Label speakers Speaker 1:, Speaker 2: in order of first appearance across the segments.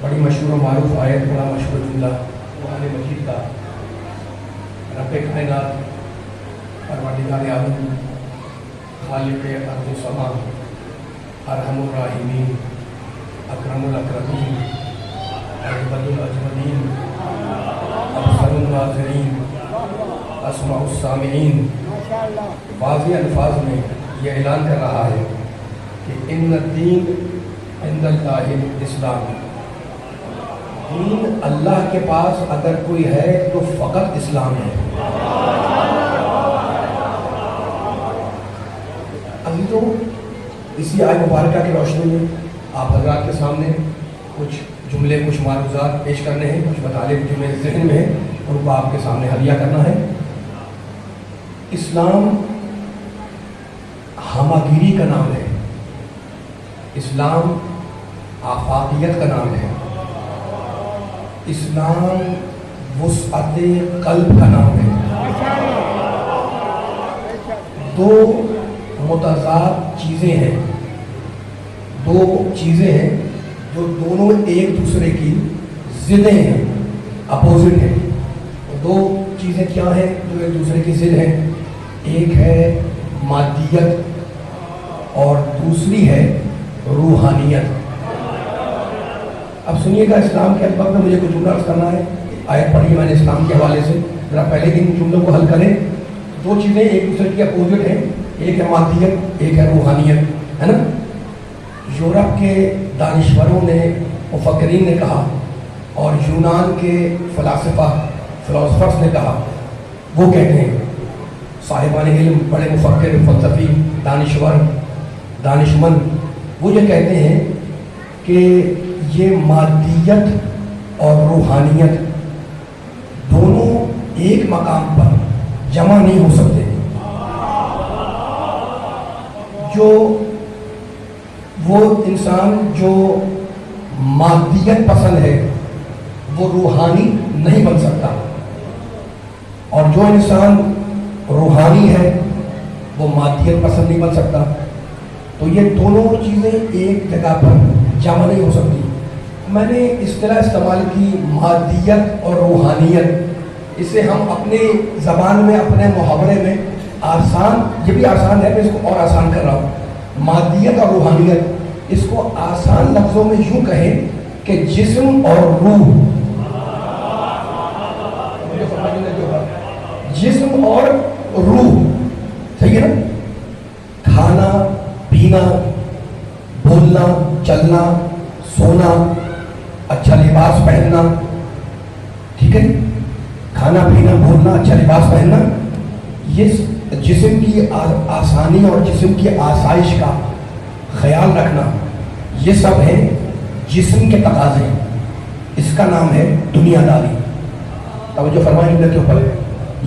Speaker 1: بڑی مشہور و معروف آیت، بڑا مشہور جملہ قرآن مجید کا، رب کائنات پروردگار عالم خالق ارض و سما ارحم الراحمین اکرم الاکرمین اجود الاجودین ابصر الناظرین اسمع السامعین واضح الفاظ میں یہ اعلان کر رہا ہے کہ ان الدین عند اللہ الاسلام، دین اللہ کے پاس اگر کوئی ہے تو فقط اسلام ہے۔ عزیزوں، اسی آیت مبارکہ کی روشنی میں آپ حضرات کے سامنے کچھ جملے، کچھ معروضات پیش کرنے ہیں، کچھ مطالب جو میرے ذہن میں ہیں ان کو آپ کے سامنے حلیہ کرنا ہے۔ اسلام ہمہ گیری کا نام ہے، اسلام آفاقیت کا نام ہے، اسلام وسعت قلب کا نام ہے۔ دو متضاد چیزیں ہیں، دو چیزیں ہیں جو دونوں ایک دوسرے کی ضدیں ہیں، اپوزٹ ہیں۔ دو چیزیں کیا ہیں جو ایک دوسرے کی ضد ہیں؟ ایک ہے مادیت اور دوسری ہے روحانیت۔ اب سنیے گا، اسلام کے الفاظ میں مجھے کچھ جملہ عرض کرنا ہے، آیت پڑھی میں نے اسلام کے حوالے سے، ذرا پہلے ان جملوں کو حل کریں۔ دو چیزیں ایک دوسرے کی اپوزٹ ہیں، ایک ہے مادیت، ایک ہے روحانیت، ہے نا؟ یورپ کے دانشوروں نے، مفکرین نے کہا، اور یونان کے فلاسفرز نے کہا، وہ کہتے ہیں، صاحبان علم، بڑے مفکر، فلسفی، دانشمند، وہ یہ کہتے ہیں کہ یہ مادیت اور روحانیت دونوں ایک مقام پر جمع نہیں ہو سکتے۔ جو وہ انسان جو مادیت پسند ہے وہ روحانی نہیں بن سکتا، اور جو انسان روحانی ہے وہ مادیت پسند نہیں بن سکتا۔ تو یہ دونوں چیزیں ایک جگہ پر جمع نہیں ہو سکتی۔ میں نے اصطلاح استعمال کی مادیت اور روحانیت، اسے ہم اپنے زبان میں، اپنے محاورے میں آسان، یہ بھی آسان ہے، میں اس کو اور آسان کر رہا ہوں۔ مادیت اور روحانیت، اس کو آسان لفظوں میں یوں کہیں کہ جسم اور روح، جسم اور روح، صحیح ہے نا؟ کھانا پینا، بولنا چلنا، سونا، اچھا لباس پہننا، ٹھیک ہے؟ کھانا پینا، بولنا، اچھا لباس پہننا، یہ جسم کی آسانی اور جسم کی آسائش کا خیال رکھنا، یہ سب ہے جسم کے تقاضے۔ اس کا نام ہے دنیا داری۔ توجہ فرمائیں جملے کے اوپر،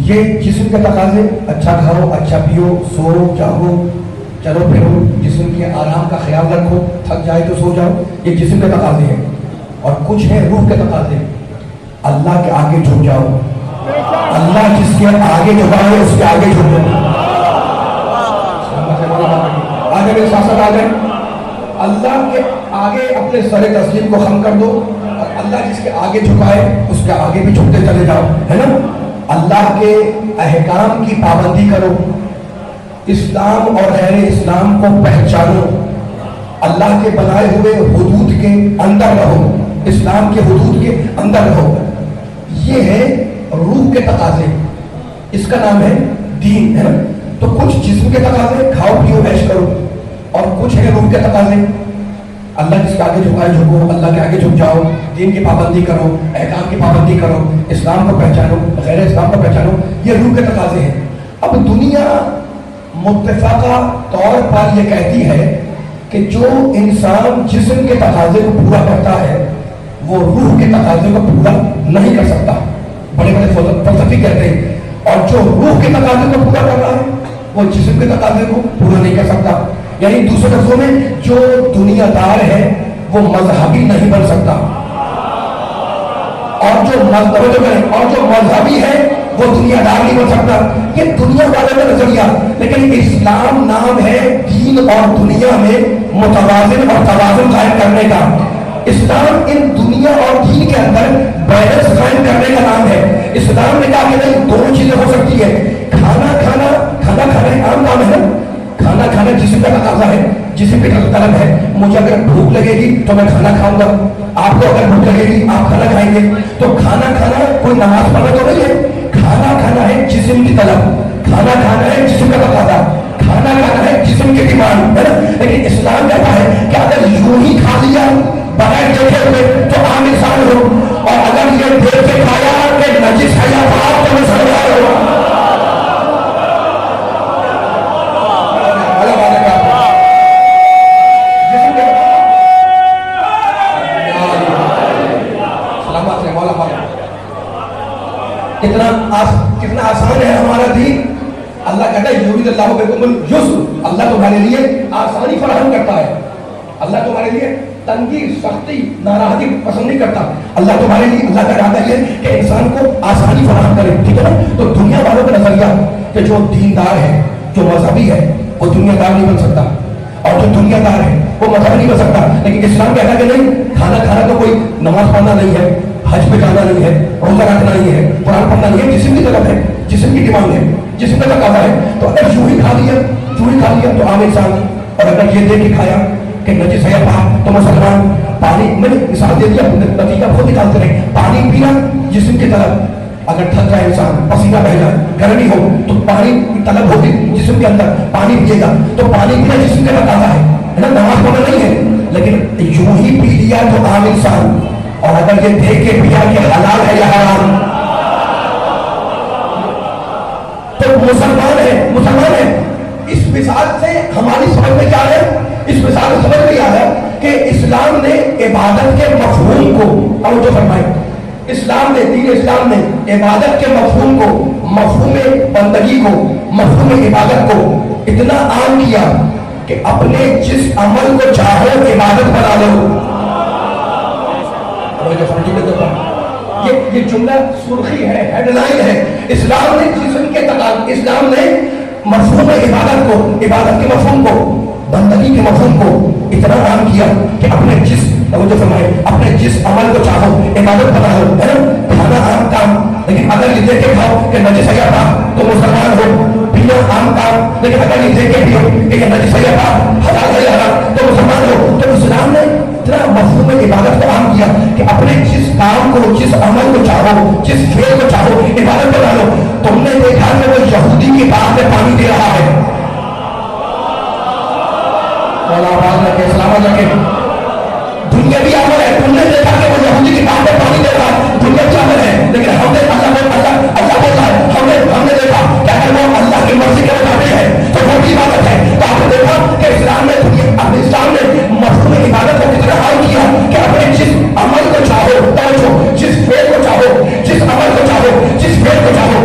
Speaker 1: یہ جسم کے تقاضے، اچھا کھاؤ، اچھا پیو، سو جاگو، چلو پھرو، جسم کے آرام کا خیال رکھو، تھک جائے تو سو جاؤ، یہ جسم کے تقاضے ہیں۔ اور کچھ ہیں روح کے تقاضے، اللہ کے آگے جھک جاؤ، اللہ جس کے آگے جھکائے اس کے آگے جھک جاؤ۔ آگے میرے ساتھ ساتھ آ جائیں، اللہ کے آگے اپنے سر تسلیم کو خم کر دو، اور اللہ جس کے آگے جھکائے اس کے آگے بھی جھکتے چلے جاؤ، ہے نا؟ اللہ کے احکام کی پابندی کرو، اسلام اور غیر اسلام کو پہچانو، اللہ کے بنائے ہوئے حدود کے اندر رہو، اسلام کے حدود کے اندر رہو. یہ ہے روح کے تقاضے، اس کا نام ہے دین، ہے نا. تو کچھ جسم کے تقاضے، کھاؤ پیو عیش کرو، اور کچھ ہے روح کے تقاضے، اللہ جس کے آگے جھکائے جھکو، اللہ کے آگے جھک جاؤ، دین کی پابندی کرو، احکام کی پابندی کرو، اسلام کو پہچانو، غیر اسلام کو پہچانو. یہ روح کے تقاضے ہیں. اب دنیا متفقہ طور پر یہ کہتی ہے کہ جو انسان جسم کے تقاضے کو پورا کرتا ہے وہ روح کے تقاضے کو پورا نہیں کر سکتا. بڑے بڑے فلسفی کہتے ہیں. اور جو روح کے تقاضے کو پورا کر رہا ہے وہ جسم کے تقاضے کو پورا نہیں کر سکتا. یعنی دوسرے لفظوں میں جو دنیا دار ہے وہ مذہبی نہیں بن سکتا، اور جو مذہبی ہے وہ دنیا دار نہیں بن سکتا. یہ دنیا والے کا نظریہ. لیکن اسلام نام ہے دین اور دنیا میں متوازن اور توازن قائم کرنے کا. اسلام ان دنیا اور دین کے اندر بیلنس قائم کرنے کا نام ہے. اسلام نے کہا کہ نہیں، دونوں چیزیں ہو سکتی ہے. کھانا کھانا عام کام ہے نا. کھانا کھانا جسم کا تقاضا ہے، جسم کی طلب ہے. مجھے اگر بھوک لگے گی تو میں کھانا کھاؤں گا، آپ کو اگر بھوک لگے گی آپ کھانا کھائیں گے. تو کھانا کھانا کوئی نماز پڑھنا تو نہیں ہے. کھانا کھانا ہے جسم کی طلب، کھانا کھانا ہے جسم کا تقاضا، کھانا کھانا ہے جسم کی ڈیمانڈ، ہے نا. لیکن اسلام کہتا ہے کہ اگر یوں ہی کھا لیا بغیر دیکھے ہوئے تو عام انسان ہو، اور اگر یہ دیکھ کے کھایا کہ نجس ہے یا پاک تو مسلمان ہو. کتنا آسان ہے ہمارا دین. اللہ کہتا ہے یرید اللہ بکم الیسر، اللہ تمہارے لیے آسانی فراہم کرتا ہے. اللہ تمہارے لیے تنگی، سختی، ناراضگی پسند نہیں کرتا. اللہ تمہارے لیے، اللہ کا ارادہ یہ کہ انسان کو آسانی فراہم کرے. ٹھیک ہے نا. تو دنیا والوں کا نظریہ کہ جو دیندار ہے، جو مذہبی ہے، وہ دنیا دار نہیں بن سکتا، اور جو دنیا دار ہے وہ مذہب نہیں بن سکتا. لیکن اسلام کہتا کہ نہیں، کھانا کھانا تو کوئی نماز پڑھنا نہیں ہے، حج پہ جانا نہیں ہے، روزہ رکھنا نہیں ہے، قرآن پڑھنا نہیں ہے. جسم کی طلب ہے، جسم کی ڈیمانڈ ہے، جسم کا تقاضا ہے. تو اگر یوں ہی کھا لیا تو عام انسان. اور اگر یہ دیکھ کے کھایا کہ نجس ہے پاک تو مسلمان. پانی میں نے مثال دے دیا، نتیجہ خود نکالتے رہے. پانی پینا جسم کی طلب. اگر تھک جائے انسان، پسینہ بہ جائے، گرمی ہو تو پانی کی طلب ہوگی جسم کے اندر، پانی پیے گا. تو پانی پینا جسم کا تقاضا ہے نا، نماز پڑھنا نہیں ہے. لیکن یوں ہی پی لیا تو عام انسان. اور اگر یہ دیکھ کے پیا کہ حلال ہے یا حرام تو مسلمان ہے. اس مثال سے ہماری سمجھ میں کیا ہے؟ اس مثال سے سمجھ میں آیا کہ اسلام نے عبادت کے مفہوم کو، اور جو فرمائے اسلام نے، دین اسلام نے عبادت کے مفہوم کو، مفہوم بندگی کو، مفہوم عبادت کو اتنا عام کیا کہ اپنے جس عمل کو چاہو عبادت بنا لو. یہ جملہ سرخی ہے، ہیڈ لائن ہے. اسلام نے جسم کے تقاضے، اسلام نے مفہوم عبادت کو، عبادت کے مفہوم کو، بندگی کے مفہوم کو اتنا عام کیا کہ اپنے جس عمل کو چاہو عبادت بنا لو. ہے نا. کھانا عام کام، لیکن اگر یہ دیکھ کے کھاؤ کہ نجس ہے یا پاک تو مسلمان ہو. پینا عام کام، لیکن اگر یہ دیکھ کے پیو کہ یہ نجس ہے یا پاک، حلال ہے یا حرام تو مسلمان ہو. تو اسلام نے اتنا مفہوم عبادت کو عام کیا کہ اپنے جس کام کو، جس عمل کو چاہو، جس فعل کو چاہو عبادت بنا لو. تم نے دیکھا کہ وہ یہودی کی بات میں پانی دے رہا ہے. دنیاوی عمل ہے. تم نے دیکھا کہ وہ یہودی کی بات میں پانی دے رہا ہے، دنیاوی عمل ہے. لیکن ہم نے اللہ بولتا ہے، ہم نے دیکھا کہ اگر وہ اللہ کی مرضی کے مطابق ہے تو وہ بھی عبادت ہے. تو آپ نے دیکھا کہ اسلام نے مفہوم عبادت کو کتنا عام کیا کہ اپنے جس عمل کو چاہو، جس فعل کو چاہو، جس عمل کو چاہو، جس فعل کو چاہو،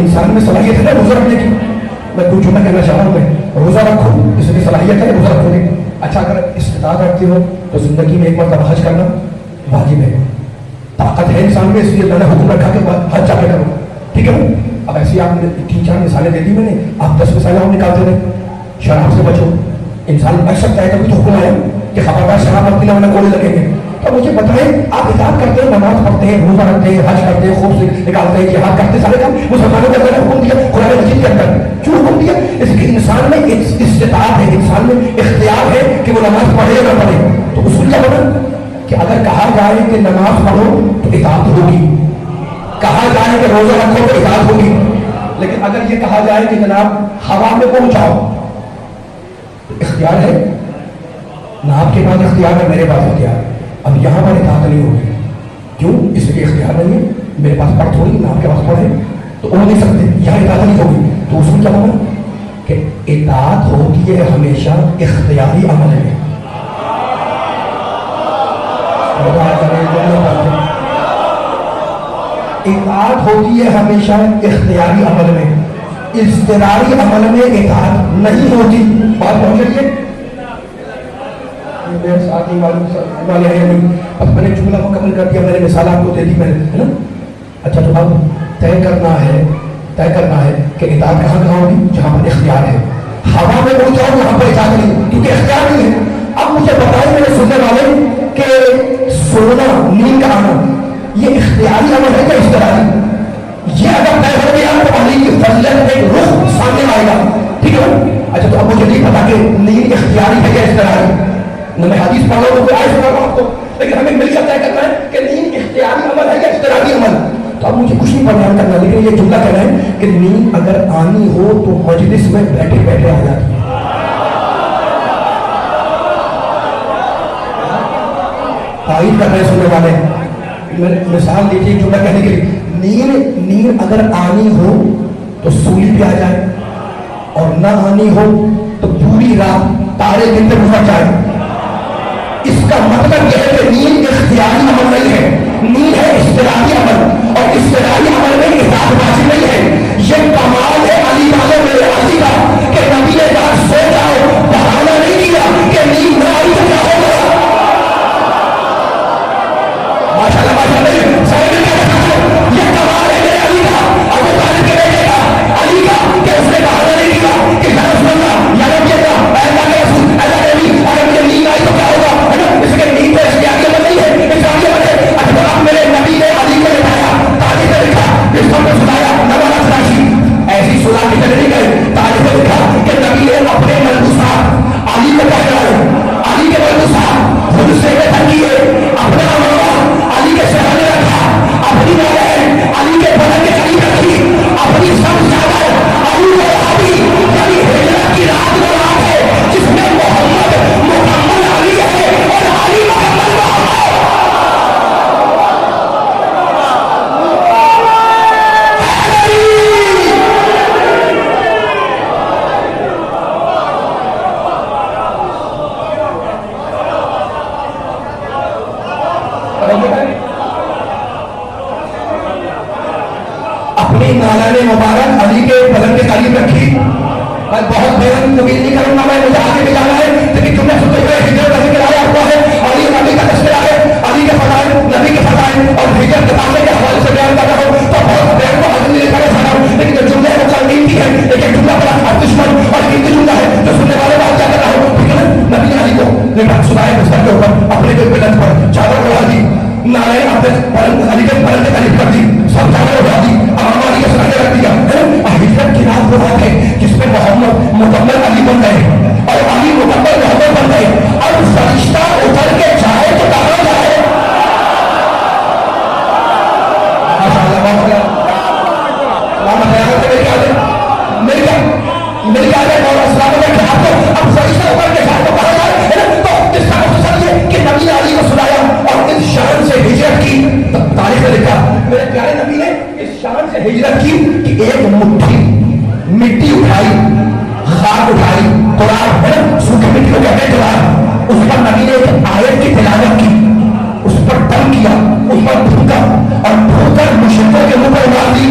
Speaker 1: انسان میں صلاحیت ہے نا روزہ رکھنے کی. میں کچھ میں کہنا چاہ رہا ہوں, میں روزہ رکھوں, اس کی صلاحیت ہے روزہ رکھنے کی. اچھا اگر استطاعت رکھتے ہو تو زندگی میں ایک مرتبہ حج کرنا واجب ہے. طاقت ہے انسان میں, اس لیے اللہ نے حکم رکھا کہ حج جا کے کرو. ٹھیک ہے. اب ایسی آپ نے 3-4 مثالیں دے دی میں نے, آپ 10 مثالیں اور نکالتے رہے. شراب سے بچو, انسان بچ سکتا ہے تبھی تو حکم آیا کہ خبردار شراب مت پینا ورنہ گولی لگیں گے. تو مجھے بتائیں, آپ اطاعت کرتے ہیں, نماز پڑھتے ہیں, روزہ رکھتے ہیں, حج کرتے ہیں, خوب سے نکالتے ہیں, جہاد کرتے ہیں, سارے کام مسلمانوں کا حکم دیا قرآن مجید کے اندر. کیوں حکم دیا؟ اس لیے انسان میں استطاعت ہے, انسان میں اختیار ہے کہ وہ نماز پڑھے یا نہ پڑھے. تو اصول کیا بنا کہ اگر کہا جائے کہ نماز پڑھو تو اطاعت ہوگی, کہا جائے کہ روزہ رکھو تو اطاعت ہوگی. لیکن اگر یہ کہا جائے کہ جناب ہوا میں پہنچاؤ تو اختیار ہے نہ, آپ کے پاس اختیار ہے, میرے پاس اختیار ہے. اب یہاں پر اطاعت نہیں ہوگی. کیوں؟ اس لیے اختیار نہیں ہے, میرے پاس پڑھ تھوڑی, نہ آپ کے پاس پڑھے تو ہو نہیں سکتے, یہاں اطاعت نہیں ہوگی. تو اصول کیا ہوگا کہ اطاعت ہوتی ہے ہمیشہ اختیاری عمل میں. اطاعت ہوتی ہے ہمیشہ اختیاری عمل میں, اضطراری عمل میں اطاعت نہیں ہوتی. بات پہنچ رہی ہے؟ میرے ساتھی والے ہیں, اب میں نے جملہ مکمل کر دیا, میں نے مثال آپ کو دے دی میں نے, ہے نا. اچھا تو اب طے کرنا ہے کہ اطاعت کہاں کہاں ہوگی؟ جہاں پر اختیار ہے. ہوا میں اڑ جاؤ وہاں پر اطاعت نہیں, کیونکہ اختیار نہیں ہے. اب مجھے بتائیں میرے سننے والے کہ سونا, نیند کا آنا, یہ اختیاری عمل ہے کہ اضطراری؟ یہ اگر طے ہو گیا تو علی کی فضیلت ایک رخ سامنے آئے گا. ٹھیک ہے. اچھا تو اب مجھے نہیں پتا کہ نیند اختیاری ہے یا اضطراری. نہ میں حدیث پڑھ رہا ہوں تو آئے سنا رہا ہوں آپ کو, لیکن ہمیں مل کر طے کرنا ہے کہ نیند اختیاری عمل ہے یا اضطراری عمل. تو اب مجھے کچھ نہیں بیان کرنا, لیکن یہ جملہ کہنا ہے کہ نیند اگر آنی ہو تو مجلس میں بیٹھے بیٹھے آ جاتی ہے. تائید کر رہے سننے والے, مثال دیجیے جملہ کہنے کے لیے. نیند اگر آنی ہو تو سولی پہ آ جائے, اور نہ آنی ہو تو پوری رات تارے گنتے گزر جائے. اس کا مطلب یہ ہے کہ نیند اختیاری عمل نہیں ہے, نیند ہے اضطراری عمل, اور اضطراری عمل میں اطاعت واجب نہیں ہے. یہ کمال ہے علی والے میرے علی کا کہ نبی نے کہا سو جاؤ, بہانہ نہیں کیا کہ نیند نہ آئی تو کیا ہوگا. ماشاءاللہ ماشاءاللہ, یہ کمال ہے میرے علی کا, ابو طالب کے بیٹے کا, علی کا, کہ اس نے بہانہ نہیں کیا کہ یا رسول اللہ, یا نبی اللہ, اے اللہ کے رسول, اے اللہ کے نبی, اگر مجھے نیند آئی تو کیا ہوگا. اس کے نیند تو اختیاری عمل نہیں ہے, اختیاری عمل ہے. اچھا اب میرے نبی نے علی کو بتایا, تاریخ میں لکھا, اس کو سنایا, نواز راشی ایسی سنا کے چلے نہیں گئے. تاریخ میں لکھا کہ نبی نے اپنے ملبوسات علی کو پہنائے, علی کے ملبوسات خود سے بہتر کیے, اپنا علی کے سہارے رکھا, اپنی نالین علی کے بدن کے قریب رکھی, اپنی سب زیادہ علی کو آبی, یعنی ہجرت کی رات وہ رات ہے جس میں محمد مکمل علی ہے اور علی مکمل محمد ہے. اپنی نالین مبارک علی کے بدن کے قریب رکھی. میں بہت بیان طویل نہیں کروں گا, میں مجھے آگے بھی جانا ہے, لیکن تم نے سب سے ہجرت کا ذکر آیا ہوا ہے, علی نبی کا تذکرہ ہے, علی کے فضائل, نبی کے فضائل اور ہجرت کے تعلق کے حوالے سے بیان کر رہا ہوں. تو بہت بیان کو حاضر نہیں کر رہا ہوں, لیکن جو جملے کو قیمتی ہے, لیکن جملہ بڑا دشمن اور قیمتی جملہ ہے جو سننے والے بات کیا کر رہا ہوں. ٹھیک ہے نا. نبی علی کو لیکن سنائے بستر کے اوپر اپنے دل پہ لگ پر چادر اڑا دی, نالین اپنے علی کے بدن کے قریب کر دی, سب چادر اڑا دی, امام علی کے سرانے رکھ دیا. ہجرت کی رات وہ رات ہے جس میں محمد مکمل علی بن گئے اور علی مکمل محمد بن گئے. اب فرشتہ اتر کے جائے تو کہاں جائے. میرے کیا اب فرشتہ اتر کے جائے تو کہاں جائے. تو اس کا مقصد یہ کہ نبی علی کو سنایا اور اس شان سے ہجرت کی. تاریخ میں لکھا میرے پیارے نبی نے اس شان سے ہجرت کی کہ ایک مٹھی مٹی اٹھائی, خاک اٹھائی, قرآن ہے نا سوکھی مٹی کو کہتے ہیں قرآن, اس پر نبی نے ایک آیت کی تلاوت کی, اس پر دم کیا, اس پر پھونکا اور پھونک کر مشرکوں کے منہ پر مار دی.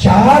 Speaker 1: 4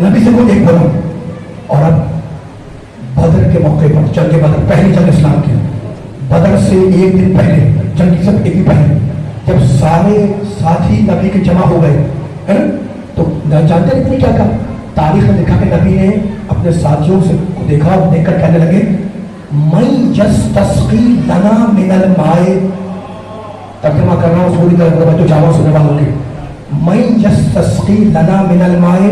Speaker 1: نبی سے کچھ ایک بولا. اور اب بدر کے موقع پر, جنگ بدر, پہلی جنگ اسلام کی, بدر سے ایک دن پہلے, جنگ کی سب ایک دن پہلے, جب سارے ساتھی نبی کے جمع ہو گئے ہے نا, تو جانتے ہیں کیا کہا تاریخ میں لکھا کہ نبی نے اپنے ساتھیوں سے دیکھا, دیکھ کر کہنے لگے من یستسقی لنا من الماء, ترجمہ کر رہا ہوں پوری طرح جو جاوا سننے والوں کے, من یستسقی لنا من الماء,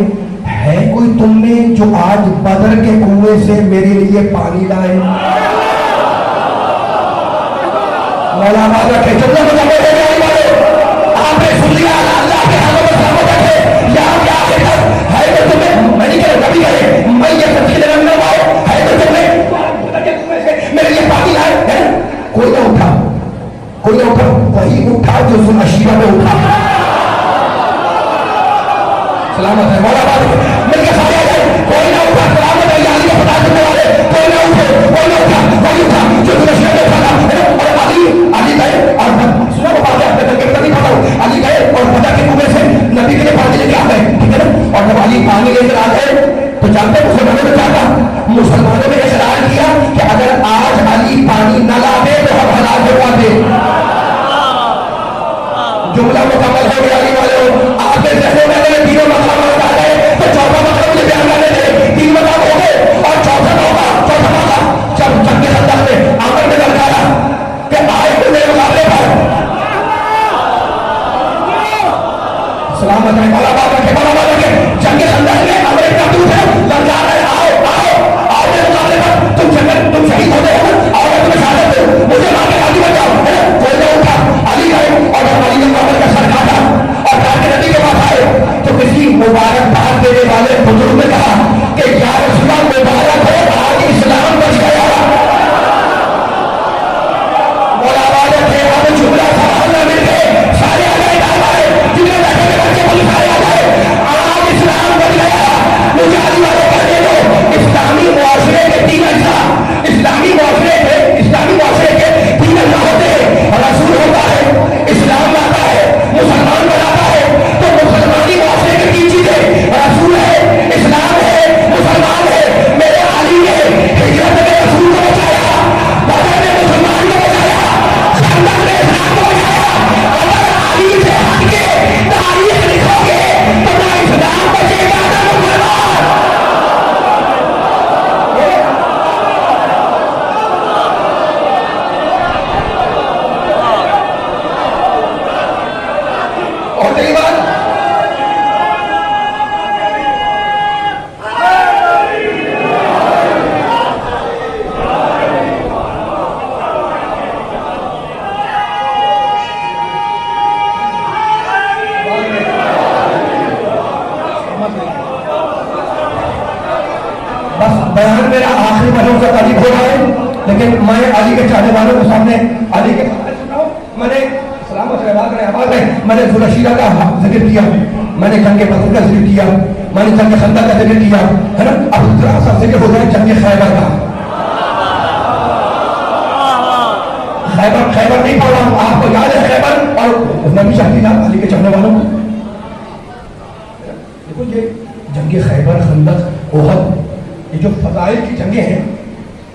Speaker 1: ہے کوئی تم میں جو آج بدر کے کنویں سے میرے لیے پانی لائے. مولا بات رکھے چلو آپ نے سن لیا اللہ کے حالوں میں سلامت رکھے یا کیا ہے تو تمہیں میں نہیں کرے کبھی کرے میں یہ سب چیزیں نہ لائے ہے تو تمہیں میرے لیے پانی لائے. کوئی نہ اٹھا, کوئی نہ اٹھا, وہی اٹھا جو سن اشیرہ میں اٹھا. سلامت ہے مولا بات مل کے سارے آ جائے. کوئی نہ اٹھا, سلامت ہے علی کے خدا کرنے والے, کوئی نہ اٹھے, کوئی نہ اٹھا, وہی اٹھا جو سن اشیرہ میں اٹھا. اور علی گئے اور سنا وہ بات ہے کہ نہیں پتا ہوں, علی گئے اور خدا کے کنویں سے نبی کے لیے پانی لے کے آ گئے, ٹھیک ہے نا. اور جب علی پانی لے کر آ گئے تو جانتے مسلمانوں نے کیا کہا, مسلمانوں نے اصرار کیا کہ اگر آج علی پانی نہ لا دے تو ہم ہلاک ہو جاتے. جملہ مکمل ہو گیا علی والے, آپ کے ذہنوں میں اگر تینوں مقامات آ گئے تو چوتھا مقام مجھے بیان کرنے دے. تین مقام ہو گئے اور چوتھا موقع جب جنگ کے خندق میں عامر نے للکارا کہ آئے تو میرے مقابلے پر. سلامت ہے مولا بات رکھے, مولا بات رکھے. جنگ کے خندق میں عامر اتنا دور ہے, للکار ہے آؤ آؤ آؤ میرے مقابلے پر. تم جنگ تم شہید ہوتے ہو اور میں تمہیں شہادت دوں, مجھے مار کے راضی بن جاؤ. کوئی نہ اٹھا, علی گئے اور جب علی نے عامر کا سر کاٹا اور جا کے نبی کے پاس آئے تو کسی مبارک بات دینے والے بزرگ نے کہا کہ یا رسول اللہ مبارک ہو, آج اسلام بچ گیا. جملہ سوال مل گئے سارے آ گئے ڈال آئے جنہیں بیٹھے کے بچے پولیس آئے آ گئے, آج اسلام بچ گیا. مجھے علی والے کہتے ہو اسلامی معاشرے کے تین اجزاء, اسلامی معاشرے کے تین اجزاء ہوتے ہیں. رسول ہوتا ہے, اسلام لاتا ہے, مسلمان بناتا ہے. تو مسلمانی معاشرے کے تین چیزیں رسول ہے, اسلام ہے, مسلمان ہے. میرے علی نے ہجرت میں رسول کو بچایا, بدر میں مسلمان کو بچایا, خندق میں اسلام کو بچایا. اگر علی سے ہٹ کے تاریخ لکھو گے تو نہ اسلام بچے گا نہ مسلمان. اور صحیح بات بس بیان میرا آخری مرحلوں سے قریب ہو رہا ہے, لیکن میں علی کے چاہنے والوں کے سامنے علی کے میں نے سلامت میں نے ذوالشیرہ کا ذکر کیا, میں نے جنگ بدر کا ذکر کیا, میں نے جنگ خندق کا ذکر کیا ہے نا. اب ذرا سا ذکر ہو جائے جنگ خیبر کا. خیبر نہیں پڑھ رہا ہوں, آپ کو یاد ہے خیبر اور نبی شاہدی نام علی کے چاہنے والوں کو. دیکھو یہ جنگ خیبر, خندق, احد, یہ جو فضائل کی جنگیں ہیں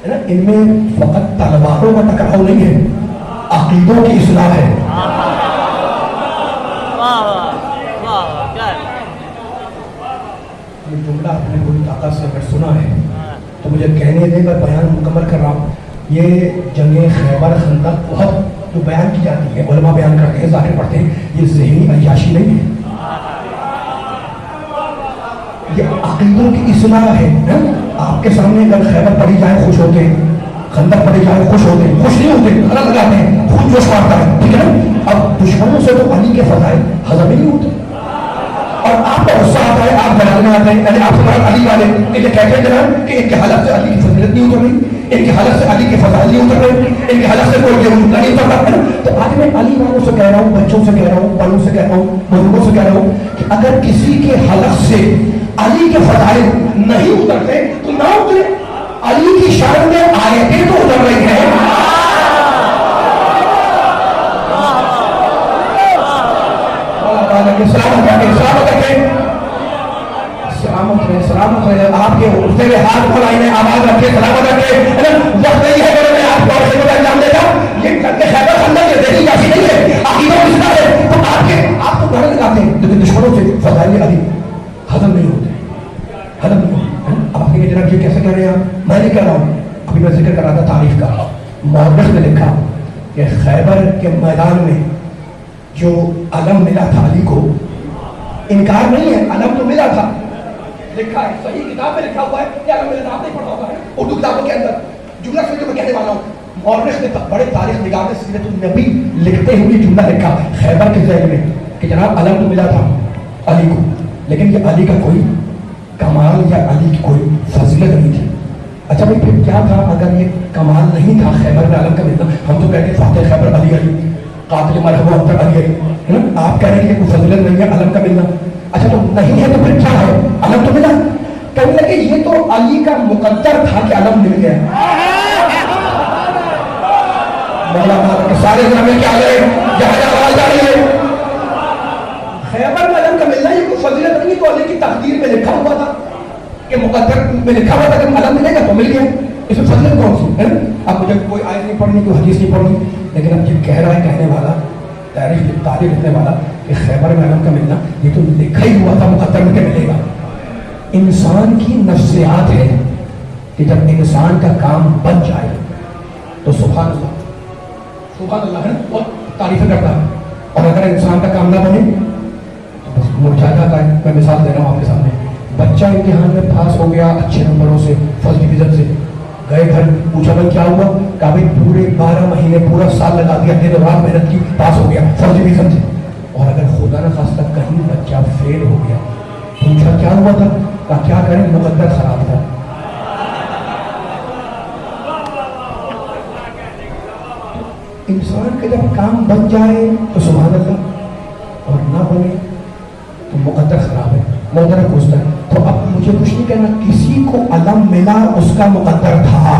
Speaker 1: نا, ان میں فقط تلواروں کا ٹکراؤ نہیں ہے, عقیدوں کی اصلاح ہے. یہ جملہ اپنے پوری طاقت سے اگر سنا ہے تو مجھے کہنے دے, میں بیان مکمل کر رہا ہوں. یہ جنگیں خیبر, خندق, احد جو بیان کی جاتی ہے, علماء بیان کرتے ہیں, ذاکر پڑھتے ہیں, یہ ذہنی عیاشی نہیں ہے, یہ عقیدوں کی اصلاح ہے. آپ کے سامنے اگر خیبر پڑھی جائے خوش ہوتے ہیں, خندق پڑھی جائے خوش ہوتے ہیں, خوش نہیں ہوتے, غلط لگاتے ہیں, خود جوش مارتا ہے, ٹھیک ہے نا. اب دشمنوں سے تو علی کے فضائل ہضم نہیں ہوتے, اور آپ کا غصہ آتا ہے, آپ بنانے آتے ہیں, یعنی آپ سے علی والے یہ کہتے ہیں جناب کہ ان کے حالت سے علی کی فضیلت نہیں اتر رہی, ان کی حالت سے علی کے فضائل نہیں اتر رہے, ان کی حالت سے کوئی جملہ نہیں اتر رہا ہے. تو آج میں علی والوں سے کہہ رہا ہوں, بچوں سے کہہ رہا ہوں, بڑوں سے کہہ رہا ہوں, بزرگوں سے کہہ رہا ہوں کہ اگر کسی کے حلق سے علی کے فضائل نہیں اترتے تو نہ اترے. علی کی شان میں آیتیں تو اتر رہی ہیں. سلامت رکھیں, سلامت رہے سلامت رہے. آپ کے اٹھتے ہوئے ہاتھ بلائیں نے آواز رکھے سلامت رکھے. وقت نہیں ہے کہ میں آپ کو اور سے انجام دے گا. یہ خیبر خندق کے دیکھی کافی نہیں ہے, عقیدہ اس کا ہے. تو آپ کو گھر لگاتے ہیں لیکن دشمنوں سے فضائل علی ختم نہیں ہوتے, ختم نہیں ہوتے. اب آپ کے جناب یہ کیسے کہہ رہے ہیں؟ میں نہیں کہہ رہا ہوں, ابھی میں ذکر کر رہا تھا تاریخ کا. مورخ نے لکھا کہ خیبر کے میدان میں جو علم ملا تھا علی کو, انکار نہیں ہے, علم تو ملا تھا, لکھا ہے صحیح کتاب میں لکھا ہوا ہے کہ علم ملا تھا. آپ نہیں پڑھا ہوگا اردو کتابوں کے اندر. جملہ سن کے میں کہنے والا ہوں, مورخ نے بڑے تاریخ نگار سیرت النبی لکھتے ہوئے جملہ لکھا خیبر کے ذیل میں کہ جناب علم تو ملا تھا علی کو, لیکن یہ علی کا کوئی کمال یا علی کی کوئی فضیلت نہیں تھی. اچھا بھائی پھر کیا تھا اگر یہ کمال نہیں تھا خیبر میں علم کا ملنا؟ ہم تو کہتے ہیں فاتح خیبر علی علی, قاتل مرحبا ابتر علی علی, ہے نا. آپ کہہ رہے ہیں کہ کوئی فضیلت نہیں ہے علم کا ملنا. اچھا تو نہیں ہے تو پھر کیا ہے؟ علم تو ملا. کہنے لگے یہ تو علی کا مقدر تھا کہ علم مل گیا. مولانا کے سارے زمین کیا گئے جہاں جہاں آواز جا رہی ہے. خیبر میں علم کا ملنا یہ کوئی فضیلت نہیں, تو علی کی تقدیر میں لکھا ہوا تھا کہ مقدر میں لکھا ہوا تھا کہ علم ملے گا تو مل گیا. اس میں فضیلت کون سی ہے؟ اب مجھے کوئی آیت نہیں پڑھنی, کوئی حدیث نہیں پڑھنی, لیکن اب یہ کہہ رہا ہے کہنے والا, تاریخ لکھنے والا کہ خیبر میں علم کا ملنا یہ تو لکھا ہی ہوا تھا مقدر میں کہ ملے گا. انسان کی نفسیات ہے کہ جب انسان کا کام بن جائے تو سبحان اللہ سبحان اللہ ہے وہ تعریفیں کرتا ہے, اور اگر انسان کا کام نہ بنے تو بس مرجھا جاتا ہے. میں مثال دے رہا ہوں آپ کے سامنے. بچہ امتحان میں پاس ہو گیا اچھے نمبروں سے, فرسٹ ڈویژن سے, گئے گھر, پوچھا بھائی کیا ہوا؟ کہا بھائی پورے 12 مہینے پورا سال لگا دیا, دن رات محنت کی, پاس ہو گیا فرسٹ ڈویژن سے. اور اگر خدا نہ خواستہ کہیں بچہ فیل ہو گیا, پوچھا کیا ہوا تھا؟ کہا کیا کریں مقدر خراب تھا. انسان کا جب کام بن جائے تو سبحان اللہ, اور نہ بنے تو مقدر خراب ہے. مقدر پوچھتا ہے تو اب مجھے کچھ نہیں کہنا, کسی کو علم ملا اس کا مقدر تھا,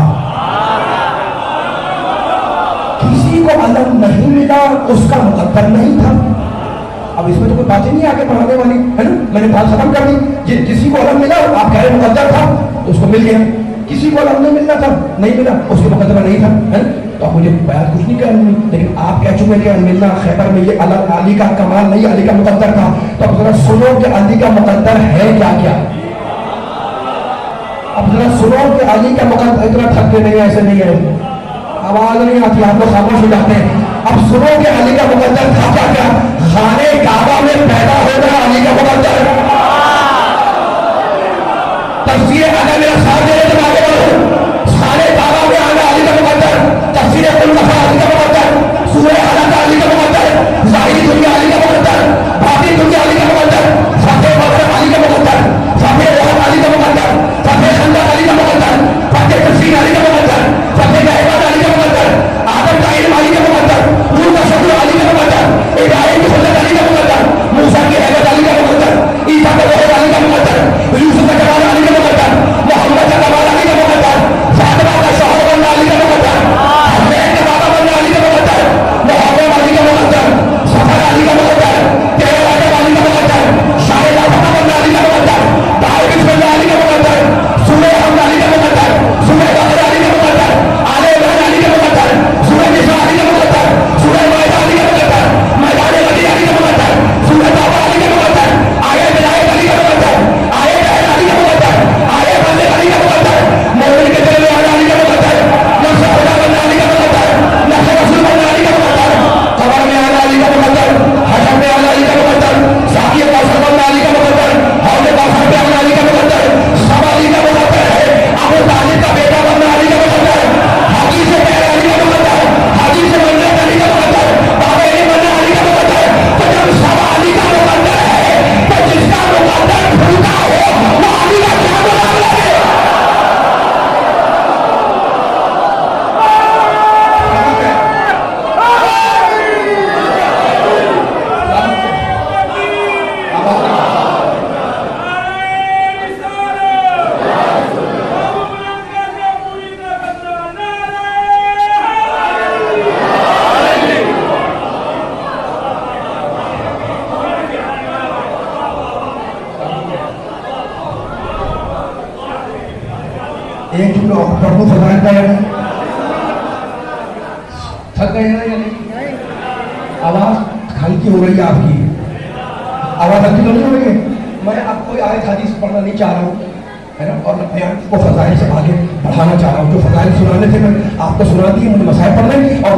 Speaker 1: کسی کو علم نہیں ملا اس کا مقدر نہیں تھا. اب اس میں تو کوئی باتیں نہیں آگے بڑھانے والی ہے نا, میں نے بات ختم کر دی. کسی کو علم ملا, آپ کہہ رہے مقدر تھا تو اس کو مل گیا. کسی کو علم نہیں ملنا تھا, نہیں ملا, اس کے مقدر میں نہیں تھا, ہے نا. تو اب مجھے بیان کچھ نہیں کرنی, لیکن آپ کہہ چکے کہ ملنا خیبر میں یہ علی کا کمال نہیں, علی کا مقدر تھا. تو اب ذرا سنو کہ علی کا مقدر ہے کیا کیا. اب ذرا سنو کہ علی کا مقدر, اتنا تھکتے نہیں, ایسے نہیں ہے, آواز نہیں آتی, آپ لوگ خاموش ہو جاتے ہیں. اب سنو کہ علی کا مقدر تھا کیا کیا. خانے کعبہ میں پیدا ہونا علی کا مقدر. تفسیر اگر میرا ساتھ دے تو آگے بڑھو. خانے کعبہ میں آنا علی کا مقدر, تفسیر النفع علی کا مقدر, سورہ حلق علی کا مقدر, ظاہری دنیا علی کا مقدر, باطنی دنیا علی کا مقدر, فتح بدر علی کا مقدر, فتح احد علی کا مقدر, فتح خندق علی کا مقدر, فتح تفسیر علی کا مقدر, فتح احد علی کا مقدر, آدم کا علم علی کا مقدر, نوح کا شکر علی کا مقدر, ابراہیم کی خلت علی کا مقدر, موسیٰ کی حیبت علی کا مقدر, عیسیٰ ایک جملہ پڑھ دو فضائل کا یا نہیں؟ تھک گئے نا یا نہیں؟ آواز ہلکی ہو رہی ہے آپ کی، آواز ہلکی تو نہیں ہو رہی ہے؟ میں اب کوئی آیت حدیث پڑھنا نہیں چاہ رہا ہوں ہے نا، اور بیان کو فضائل سے آگے بڑھانا چاہ رہا ہوں. جو فضائل سنانے تھے میں آپ کو سنا دیے، مجھے مسائل پڑھنا ہے اور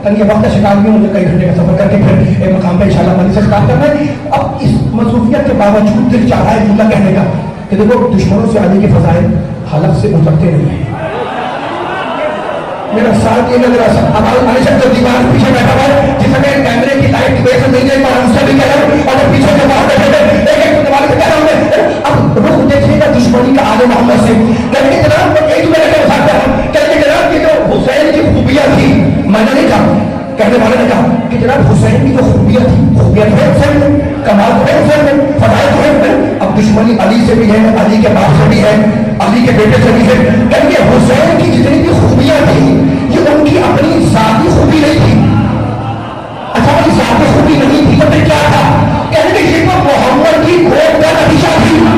Speaker 1: تنگی وقت کا شکار بھی مجھے کئی گھنٹے کا سفر کر کے پھر ایک مقام پہ انشاءاللہ مدینہ سے اسٹارٹ کرنا ہے. اب اس مصروفیت کے باوجود دل چاہ رہا ہے جملہ کہنے کا کہ دیکھو دشمنوں سے علی کے فضائل حلق سے اترتے نہیں ہیں. میرا ساتھ یہ نظر ہمارے شخص جو دیوار پیچھے بیٹھا ہوا ہے، جس میں کیمرے کی لائٹ کی وجہ سے نہیں دیکھ پا رہا ہوں، اس سے بھی کہہ رہا ہوں، اور پیچھے جو باہر بیٹھے تھے ایک ایک دیوار سے کہہ رہا ہوں. اب رخ دیکھیے گا دشمنی کا آل محمد سے. کہتے جناب ایک میں رکھے ساتھ ہوں، کہتے جناب کی جو حسین کی خوبیاں تھی، میں نے نہیں کہا، کہنے والے نے کہا کہ جناب حسین کی جو خوبیاں تھی، خوبیاں تو ہے حسین میں، کمال تو ہے حسین میں، فضائل تو ہے. اب دشمنی علی سے بھی ہے، علی کے باپ سے بھی ہے، علی کے بیٹے سے بھی ہے. کہتے حسین کی جتنی بھی خوبیاں تھی یہ ان کی اپنی ذاتی خوبی نہیں تھی. اچھا وہ ذاتی خوبی نہیں تھی تو پھر کیا تھا؟ کہتے یہ تو محمد کی گود کا نتیجہ تھی.